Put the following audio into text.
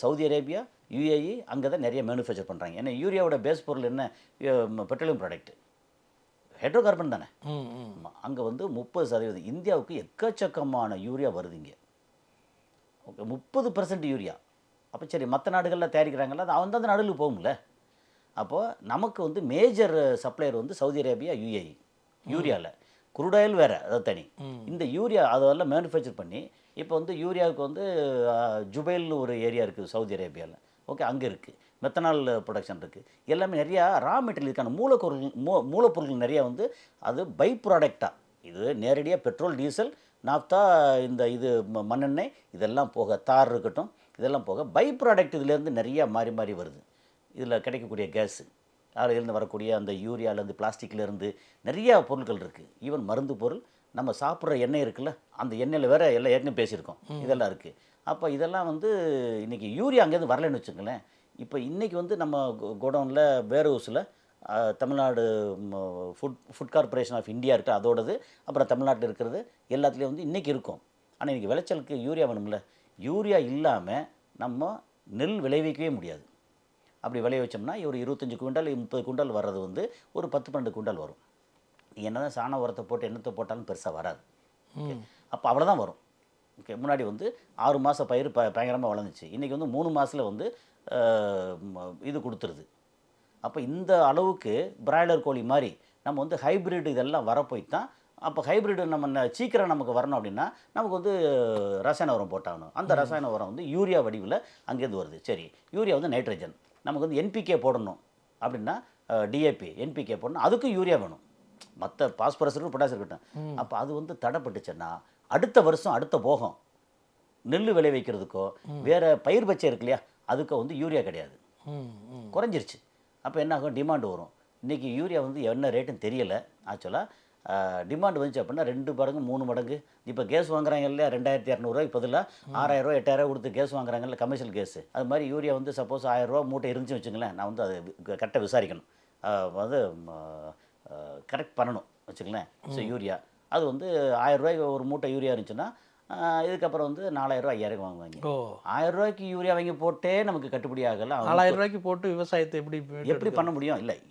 Saudi Arabia, UAE அங்கே தான் நிறைய மேனுஃபேக்சர் பண்ணுறாங்க. ஏன்னா யூரியாவோட பேஸ் பொருள் என்ன? பெட்ரோலியம் ப்ராடக்ட், ஹைட்ரோ கார்பன் தானே. அங்கே வந்து 30%. இந்தியாவுக்கு எக்கச்சக்கமான யூரியா வருது இங்கே. Okay, 30% urea. அப்போ சரி, மற்ற நாடுகளில் தயாரிக்கிறாங்கல்ல, அது அந்த நடுவில் போகும்ல. அப்போது நமக்கு வந்து மேஜர் சப்ளையர் வந்து சவுதி அரேபியா, யுஏஇ. யூரியாவில் குரூட் ஆயில் வேறு, அது தனி. இந்த யூரியா அதெல்லாம் மேனுஃபேக்சர் பண்ணி இப்போ வந்து யூரியாவுக்கு வந்து ஜுபைல்னு ஒரு ஏரியா இருக்குது சவுதி அரேபியாவில். ஓகே, அங்கே இருக்குது மெத்தனால் ப்ரொடக்ஷன் இருக்குது. எல்லாமே நிறையா ரா மெட்டீரியலுக்கான மூலப்பொருட்கள் நிறையா வந்து அது பை ப்ராடக்டாக. இது நேரடியாக பெட்ரோல், டீசல், நாப்தா, இந்த இது மண்ணெண்ணெய், இதெல்லாம் போக தார் இருக்கட்டும், இதெல்லாம் போக பை ப்ராடக்ட் இதுலேருந்து நிறையா மாறி மாறி வருது. இதில் கிடைக்கக்கூடிய கேஸு, அதிலிருந்து வரக்கூடிய அந்த யூரியாவிலேருந்து, பிளாஸ்டிக்லேருந்து நிறையா பொருட்கள் இருக்குது. ஈவன் மருந்து பொருள், நம்ம சாப்பிட்ற எண்ணெய் இருக்குல்ல, அந்த எண்ணெயில் வேறு எல்லாம் ஏற்கனவே பேசியிருக்கோம், இதெல்லாம் இருக்குது. அப்போ இதெல்லாம் வந்து இன்றைக்கி யூரியா அங்கேருந்து வரலன்னு வச்சுங்களேன். இப்போ இன்றைக்கி வந்து நம்ம கோடவுனில் வேர் ஹவுஸில் Tamil Nadu food corporation of India இருக்குது, அதோடது. அப்புறம் தமிழ்நாட்டில் இருக்கிறது எல்லாத்துலேயும் வந்து இன்றைக்கி இருக்கும். ஆனால் இன்றைக்கி விளைச்சலுக்கு யூரியா வேணும்ல. யூரியா இல்லாமல் நம்ம நெல் விளைவிக்கவே முடியாது. அப்படி விளைய வச்சோம்னா ஒரு 25 குவிண்டால் 30 குவிண்டால் வர்றது வந்து ஒரு 10-12 குவிண்டால் வரும். என்ன தான் சாண உரத்தை போட்டு எண்ணத்தை போட்டாலும் பெருசாக வராது. அப்போ அவ்வளோதான் வரும். ஓகே, முன்னாடி வந்து 6 மாத பயிர் பயங்கரமாக வளர்ந்துச்சு. இன்றைக்கி வந்து 3 மாதத்தில் வந்து இது கொடுத்துருது. அப்போ இந்த அளவுக்கு பிராய்லர் கோழி மாதிரி நம்ம வந்து ஹைப்ரிட் இதெல்லாம் வரப்போய் தான். அப்போ ஹைப்ரிட் நம்ம சீக்கிரம் நமக்கு வரணும் அப்படின்னா நமக்கு வந்து ரசாயன உரம் போட்டாகணும். அந்த ரசாயன உரம் வந்து யூரியா வடிவில் அங்கேருந்து வருது. சரி, யூரியா வந்து நைட்ரஜன், நமக்கு வந்து என்பிகே போடணும் அப்படின்னா டிஏபி, என்பிகே போடணும், அதுக்கும் யூரியா வேணும். மற்ற பாஸ்பரஸ் இருக்கட்டும், பொட்டாஸ் இருக்கட்டும். அப்போ அது வந்து தடைப்பட்டுச்சுன்னா அடுத்த வருஷம் அடுத்த போகம் நெல் விளைவிக்கிறதுக்கோ வேறு பயிர் பச்சை இருக்கு இல்லையா, அதுக்கு வந்து யூரியா கிடையாது, குறைஞ்சிருச்சு. அப்போ என்ன ஆகும்? டிமாண்டு வரும். இன்றைக்கி யூரியா வந்து என்ன ரேட்டுன்னு தெரியலை. ஆக்சுவலாக டிமாண்ட் வந்துச்சு அப்படின்னா 2 மடங்கு 3 மடங்கு. இப்போ கேஸ் வாங்குறாங்க இல்லையா, 2200 பதிலாக 6000 8000 கொடுத்து கேஸ் வாங்குறாங்கல்ல, கமர்ஷியல் கேஸு. அது மாதிரி யூரியா வந்து சப்போஸ் 1000 மூட்டை இருந்துச்சு வச்சுங்களேன், நான் வந்து அது கரெக்டாக விசாரிக்கணும், வந்து கரெக்ட் பண்ணணும் வச்சுங்களேன். ஸோ யூரியா அது வந்து 1000 ஒரு மூட்டை யூரியா இருந்துச்சுன்னா இதுக்கப்புறம் வந்து 4000 5000 வாங்குவாங்க. 1000 யூரியா வாங்கி போட்டே நமக்கு கட்டுப்படி ஆகலை. 4000 போட்டு விவசாயத்தை எப்படி பண்ண முடியும்? இல்லை,